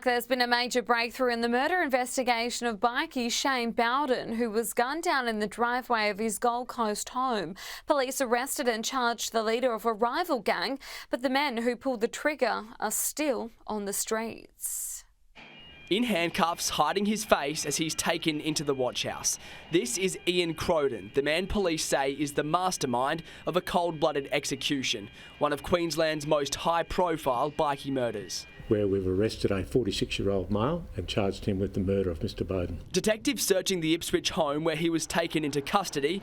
There's been a major breakthrough in the murder investigation of bikie Shane Bowden, who was gunned down in the driveway of his Gold Coast home. Police arrested and charged the leader of a rival gang, but the men who pulled the trigger are still on the streets. In handcuffs, hiding his face as he's taken into the watch house. This is Ian Croden, the man police say is the mastermind of a cold-blooded execution, one of Queensland's most high-profile bikie murders. Where we've arrested a 46-year-old male and charged him with the murder of Mr Bowden. Detectives searching the Ipswich home where he was taken into custody,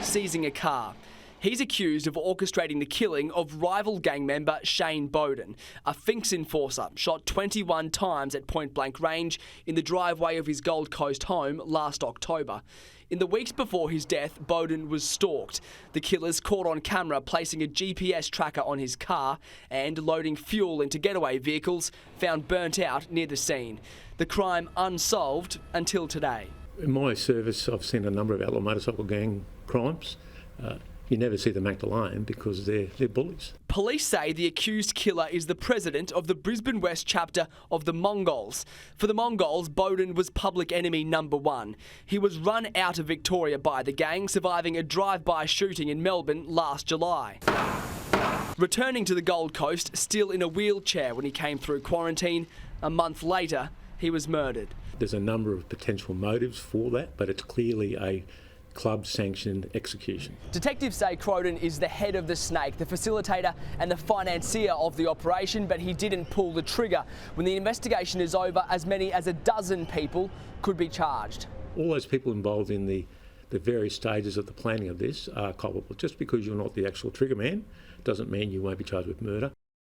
seizing a car. He's accused of orchestrating the killing of rival gang member Shane Bowden, a Finks enforcer shot 21 times at point-blank range in the driveway of his Gold Coast home last October. In the weeks before his death, Bowden was stalked. The killers caught on camera placing a GPS tracker on his car and loading fuel into getaway vehicles found burnt out near the scene. The crime unsolved until today. In my service, I've seen a number of outlaw motorcycle gang crimes. You never see them act alone because they're bullies. Police say the accused killer is the president of the Brisbane West chapter of the Mongols. For the Mongols, Bowden was public enemy number one. He was run out of Victoria by the gang, surviving a drive-by shooting in Melbourne last July. Returning to the Gold Coast, still in a wheelchair when he came through quarantine, a month later, he was murdered. There's a number of potential motives for that, but it's clearly a club-sanctioned execution. Detectives say Croden is the head of the snake, the facilitator and the financier of the operation, but he didn't pull the trigger. When the investigation is over, as many as a dozen people could be charged. All those people involved in the various stages of the planning of this are culpable. Just because you're not the actual trigger man doesn't mean you won't be charged with murder.